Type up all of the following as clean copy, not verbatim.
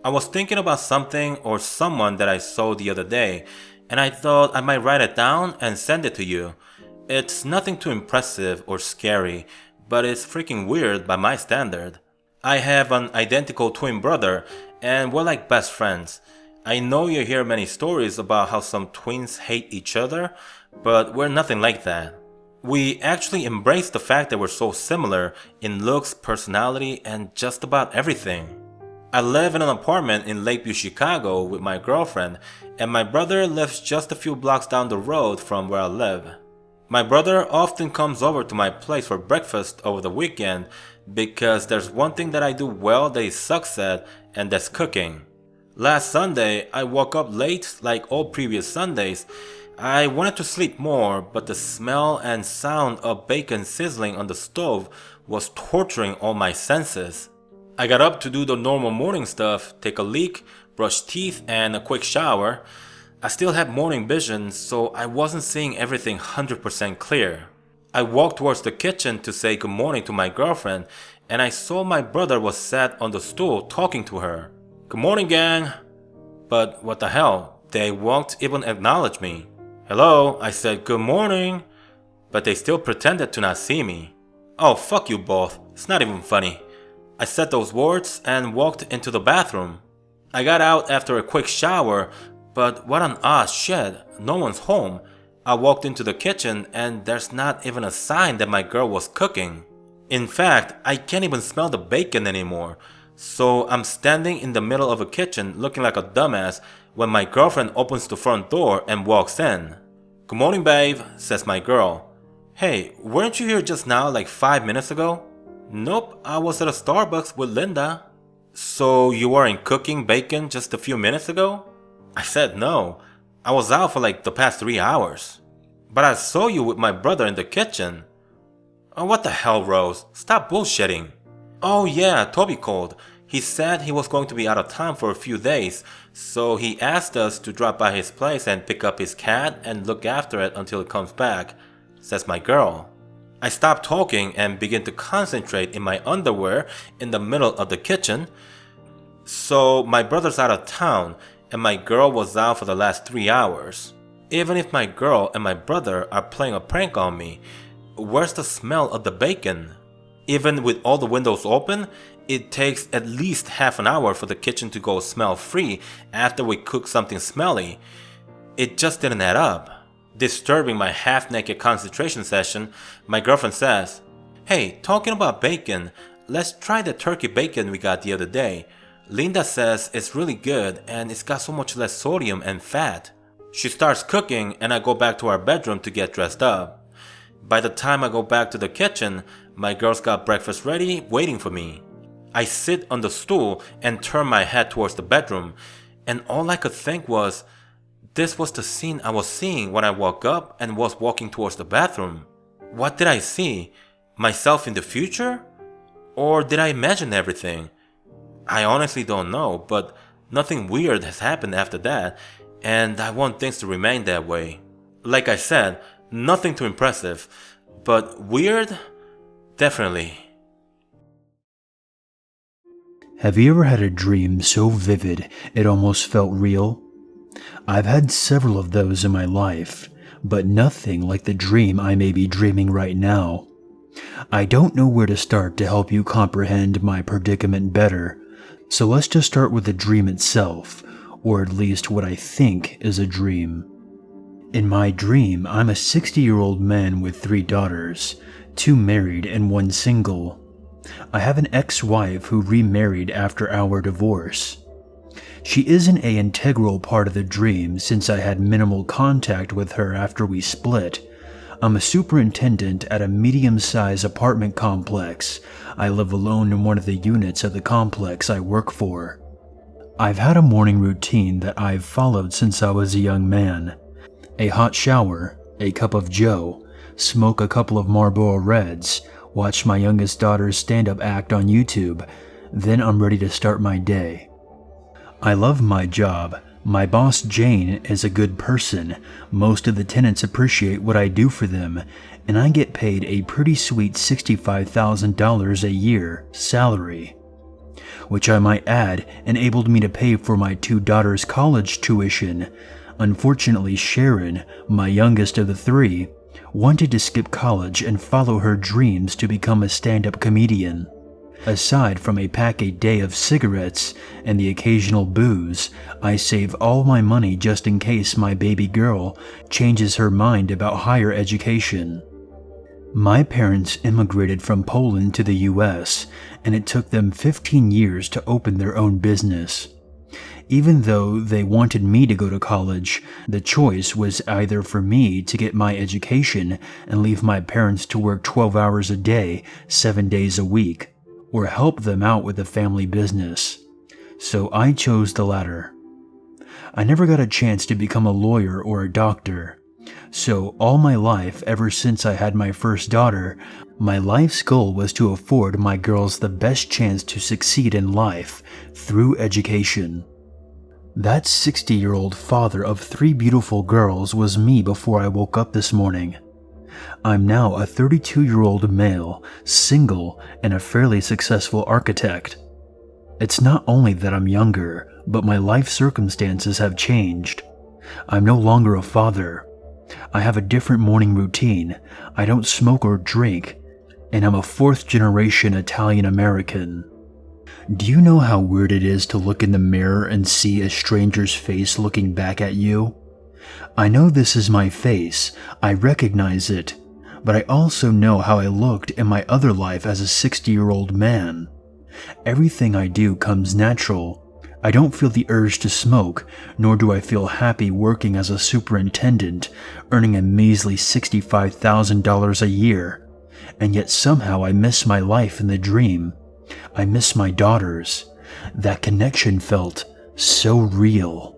I was thinking about something or someone that I saw the other day, and I thought I might write it down and send it to you. It's nothing too impressive or scary, but it's freaking weird by my standard. I have an identical twin brother, and we're like best friends. I know you hear many stories about how some twins hate each other, but we're nothing like that. We actually embrace the fact that we're so similar in looks, personality, and just about everything. I live in an apartment in Lakeview, Chicago with my girlfriend, and my brother lives just a few blocks down the road from where I live. My brother often comes over to my place for breakfast over the weekend because there's one thing that I do well that he sucks at, and that's cooking. Last Sunday, I woke up late like all previous Sundays. I wanted to sleep more, but the smell and sound of bacon sizzling on the stove was torturing all my senses. I got up to do the normal morning stuff, take a leak, brush teeth, and a quick shower. I still had morning vision, so I wasn't seeing everything 100% clear. I walked towards the kitchen to say good morning to my girlfriend, and I saw my brother was sat on the stool talking to her. "Good morning, gang." But what the hell, they won't even acknowledge me. "Hello," I said good morning, but they still pretended to not see me. "Oh, fuck you both, it's not even funny." I said those words and walked into the bathroom. I got out after a quick shower, but what an odd shit, no one's home. I walked into the kitchen and there's not even a sign that my girl was cooking. In fact, I can't even smell the bacon anymore. So I'm standing in the middle of a kitchen looking like a dumbass when my girlfriend opens the front door and walks in. "Good morning, babe," says my girl. "Hey, weren't you here just now like 5 minutes ago?" "Nope, I was at a Starbucks with Linda." "So you weren't cooking bacon just a few minutes ago?" I said no. I was out for like the past 3 hours. "But I saw you with my brother in the kitchen." "Oh, what the hell, Rose? Stop bullshitting." "Oh yeah, Toby called. He said he was going to be out of town for a few days, so he asked us to drop by his place and pick up his cat and look after it until it comes back," says my girl. I stopped talking and begin to concentrate in my underwear in the middle of the kitchen. So my brother's out of town and my girl was out for the last 3 hours. Even if my girl and my brother are playing a prank on me, where's the smell of the bacon? Even with all the windows open, it takes at least half an hour for the kitchen to go smell free after we cook something smelly. It just didn't add up. Disturbing my half-naked concentration session, my girlfriend says, "Hey, talking about bacon, let's try the turkey bacon we got the other day. Linda says it's really good and it's got so much less sodium and fat." She starts cooking and I go back to our bedroom to get dressed up. By the time I go back to the kitchen, my girl's got breakfast ready, waiting for me. I sit on the stool and turn my head towards the bedroom, and all I could think was, this was the scene I was seeing when I woke up and was walking towards the bathroom. What did I see? Myself in the future? Or did I imagine everything? I honestly don't know, but nothing weird has happened after that, and I want things to remain that way. Like I said, nothing too impressive, but weird? Definitely. Have you ever had a dream so vivid it almost felt real? I've had several of those in my life, but nothing like the dream I may be dreaming right now. I don't know where to start to help you comprehend my predicament better, so let's just start with the dream itself, or at least what I think is a dream. In my dream, I'm a 60-year-old man with 3 daughters, 2 married and 1 single. I have an ex-wife who remarried after our divorce. She isn't an integral part of the dream since I had minimal contact with her after we split. I'm a superintendent at a medium-sized apartment complex. I live alone in one of the units of the complex I work for. I've had a morning routine that I've followed since I was a young man. A hot shower, a cup of joe, smoke a couple of Marlboro Reds, watch my youngest daughter's stand-up act on YouTube, then I'm ready to start my day. I love my job. My boss Jane is a good person. Most of the tenants appreciate what I do for them, and I get paid a pretty sweet $65,000 a year salary. which I might add enabled me to pay for my 2 daughters' college tuition. Unfortunately, Sharon, my youngest of the 3, wanted to skip college and follow her dreams to become a stand-up comedian. Aside from a pack a day of cigarettes and the occasional booze, I save all my money just in case my baby girl changes her mind about higher education. My parents immigrated from Poland to the US, and it took them 15 years to open their own business. Even though they wanted me to go to college, the choice was either for me to get my education and leave my parents to work 12 hours a day, 7 days a week, or help them out with the family business. So I chose the latter. I never got a chance to become a lawyer or a doctor. So all my life, ever since I had my first daughter, my life's goal was to afford my girls the best chance to succeed in life through education. That 60-year-old father of 3 beautiful girls was me before I woke up this morning. I'm now a 32-year-old male, single, and a fairly successful architect. It's not only that I'm younger, but my life circumstances have changed. I'm no longer a father. I have a different morning routine, I don't smoke or drink, and I'm a 4th-generation Italian-American. Do you know how weird it is to look in the mirror and see a stranger's face looking back at you? I know this is my face, I recognize it, but I also know how I looked in my other life as a 60-year-old man. Everything I do comes natural. I don't feel the urge to smoke, nor do I feel happy working as a superintendent, earning a measly $65,000 a year. And yet somehow I miss my life in the dream. I miss my daughters. That connection felt so real.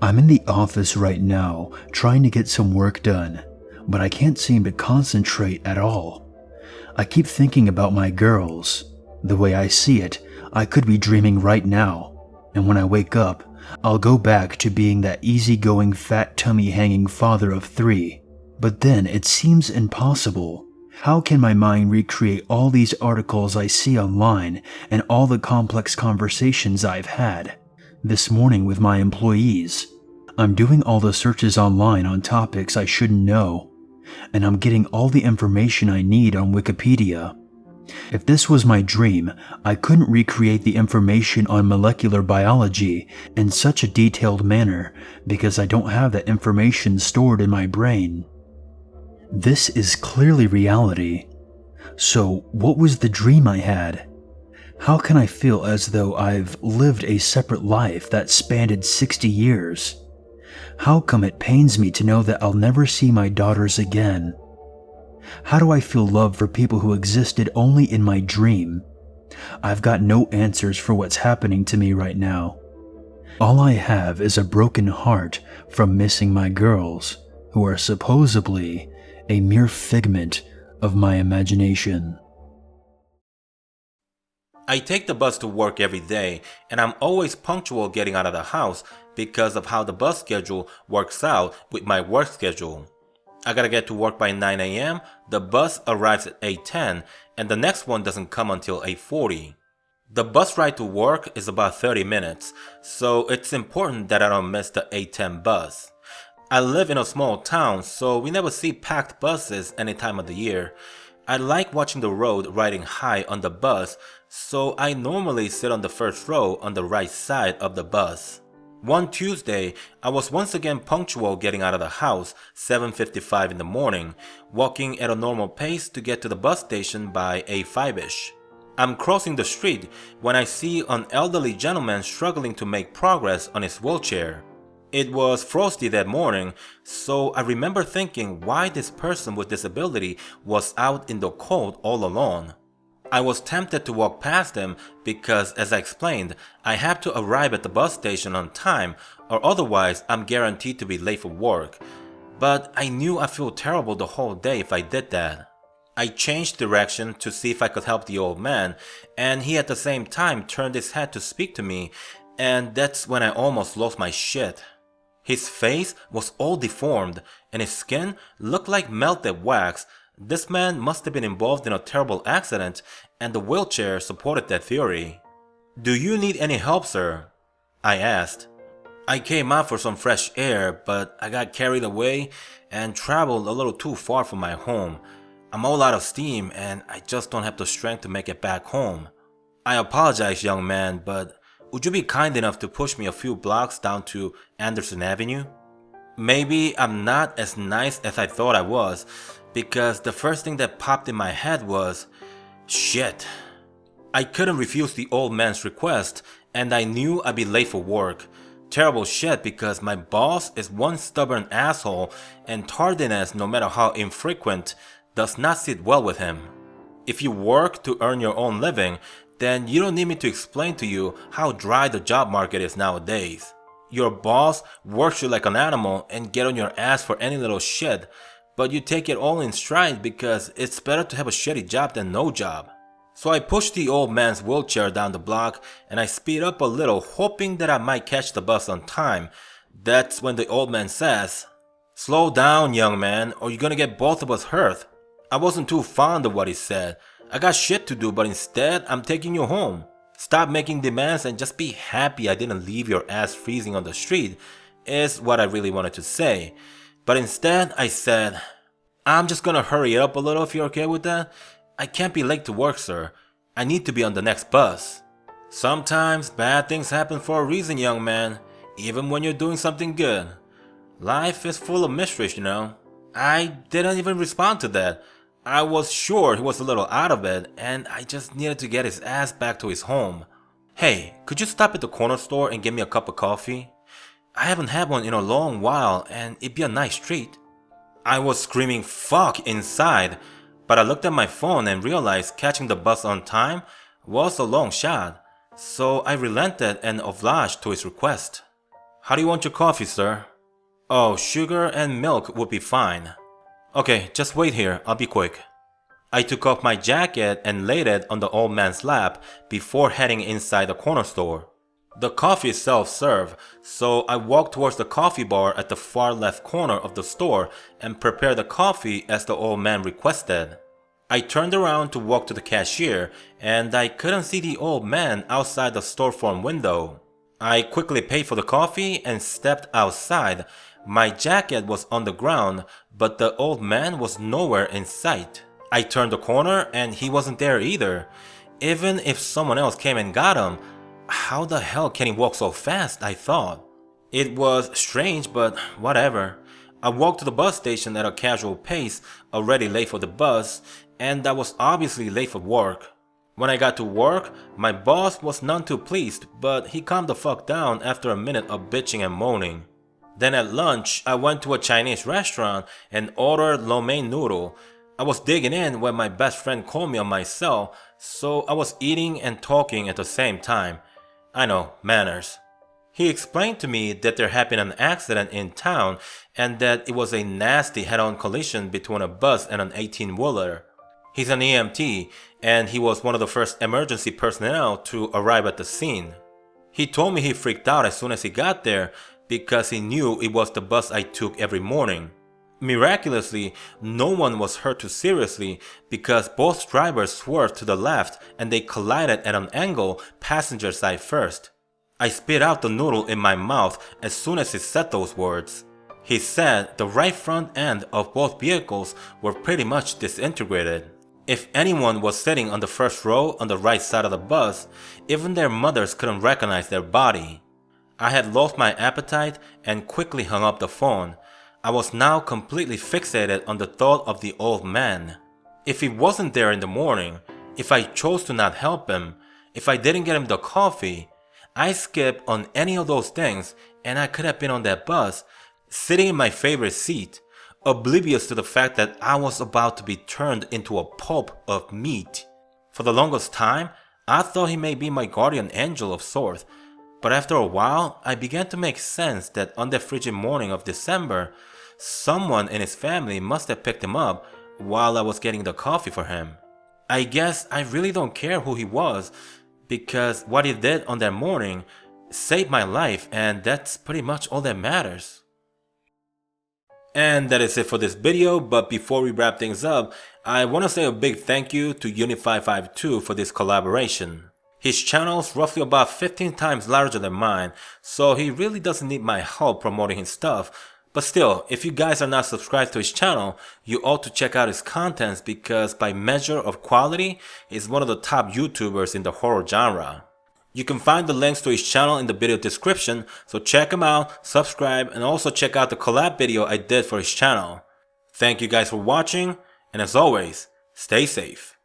I'm in the office right now, trying to get some work done, but I can't seem to concentrate at all. I keep thinking about my girls. The way I see it, I could be dreaming right now. And when I wake up, I'll go back to being that easygoing, fat tummy-hanging father of 3. But then it seems impossible. How can my mind recreate all these articles I see online and all the complex conversations I've had? This morning with my employees, I'm doing all the searches online on topics I shouldn't know, and I'm getting all the information I need on Wikipedia. If this was my dream, I couldn't recreate the information on molecular biology in such a detailed manner because I don't have that information stored in my brain. This is clearly reality. So what was the dream I had? How can I feel as though I've lived a separate life that spanned 60 years? How come it pains me to know that I'll never see my daughters again? How do I feel love for people who existed only in my dream? I've got no answers for what's happening to me right now. All I have is a broken heart from missing my girls, who are supposedly a mere figment of my imagination. I take the bus to work every day, and I'm always punctual getting out of the house because of how the bus schedule works out with my work schedule. I gotta get to work by 9 a.m., the bus arrives at 8:10, and the next one doesn't come until 8:40. The bus ride to work is about 30 minutes, so it's important that I don't miss the 8:10 bus. I live in a small town, so we never see packed buses any time of the year. I like watching the road riding high on the bus, so I normally sit on the first row on the right side of the bus. One Tuesday, I was once again punctual getting out of the house, 7:55 in the morning, walking at a normal pace to get to the bus station by 8:05ish. I'm crossing the street when I see an elderly gentleman struggling to make progress on his wheelchair. It was frosty that morning, so I remember thinking why this person with disability was out in the cold all alone. I was tempted to walk past him because, as I explained, I have to arrive at the bus station on time or otherwise I'm guaranteed to be late for work. But I knew I'd feel terrible the whole day if I did that. I changed direction to see if I could help the old man, and he at the same time turned his head to speak to me, and that's when I almost lost my shit. His face was all deformed and his skin looked like melted wax. This man must have been involved in a terrible accident, and the wheelchair supported that theory. "Do you need any help, sir?" I asked. "I came out for some fresh air, but I got carried away and traveled a little too far from my home. I'm all out of steam and I just don't have the strength to make it back home. I apologize, young man, but would you be kind enough to push me a few blocks down to Anderson Avenue?" Maybe I'm not as nice as I thought I was, because the first thing that popped in my head was, shit. I couldn't refuse the old man's request, and I knew I'd be late for work. Terrible shit, because my boss is one stubborn asshole, and tardiness, no matter how infrequent, does not sit well with him. If you work to earn your own living, then you don't need me to explain to you how dry the job market is nowadays. Your boss works you like an animal and get on your ass for any little shit, but you take it all in stride because it's better to have a shitty job than no job. So I pushed the old man's wheelchair down the block and I speed up a little, hoping that I might catch the bus on time. That's when the old man says, "Slow down, young man, or you're gonna get both of us hurt." I wasn't too fond of what he said. I got shit to do, but instead I'm taking you home. Stop making demands and just be happy I didn't leave your ass freezing on the street, is what I really wanted to say. But instead I said, "I'm just gonna hurry it up a little if you're okay with that. I can't be late to work, sir. I need to be on the next bus." Sometimes bad things happen for a reason, young man, even when you're doing something good. Life is full of mysteries, you know. I didn't even respond to that. I was sure he was a little out of it, and I just needed to get his ass back to his home. "Hey, could you stop at the corner store and get me a cup of coffee? I haven't had one in a long while, and it'd be a nice treat." I was screaming fuck inside, but I looked at my phone and realized catching the bus on time was a long shot, so I relented and obliged to his request. "How do you want your coffee, sir?" "Oh, sugar and milk would be fine." "Okay, just wait here, I'll be quick." I took off my jacket and laid it on the old man's lap before heading inside the corner store. The coffee is self-serve, so I walked towards the coffee bar at the far left corner of the store and prepared the coffee as the old man requested. I turned around to walk to the cashier, and I couldn't see the old man outside the storefront window. I quickly paid for the coffee and stepped outside. My jacket was on the ground, but the old man was nowhere in sight. I turned the corner and he wasn't there either. Even if someone else came and got him, how the hell can he walk so fast, I thought. It was strange, but whatever. I walked to the bus station at a casual pace, already late for the bus, and I was obviously late for work. When I got to work, my boss was none too pleased, but he calmed the fuck down after a minute of bitching and moaning. Then at lunch, I went to a Chinese restaurant and ordered lo mein noodle. I was digging in when my best friend called me on my cell, so I was eating and talking at the same time. I know, manners. He explained to me that there had been an accident in town and that it was a nasty head-on collision between a bus and an 18-wheeler. He's an EMT, and he was one of the first emergency personnel to arrive at the scene. He told me he freaked out as soon as he got there because he knew it was the bus I took every morning. Miraculously, no one was hurt too seriously because both drivers swerved to the left and they collided at an angle passenger side first. I spit out the noodle in my mouth as soon as he said those words. He said the right front end of both vehicles were pretty much disintegrated. If anyone was sitting on the first row on the right side of the bus, even their mothers couldn't recognize their body. I had lost my appetite and quickly hung up the phone. I was now completely fixated on the thought of the old man. If he wasn't there in the morning, if I chose to not help him, if I didn't get him the coffee, I skipped on any of those things and I could have been on that bus, sitting in my favorite seat, oblivious to the fact that I was about to be turned into a pulp of meat. For the longest time, I thought he may be my guardian angel of sorts, but after a while, I began to make sense that on that frigid morning of December, someone in his family must have picked him up while I was getting the coffee for him. I guess I really don't care who he was, because what he did on that morning saved my life, and that's pretty much all that matters. And that is it for this video, but before we wrap things up, I want to say a big thank you to Unit552 for this collaboration. His channel is roughly about 15 times larger than mine, so he really doesn't need my help promoting his stuff. But still, if you guys are not subscribed to his channel, you ought to check out his contents because by measure of quality, he's one of the top YouTubers in the horror genre. You can find the links to his channel in the video description, so check him out, subscribe, and also check out the collab video I did for his channel. Thank you guys for watching, and as always, stay safe.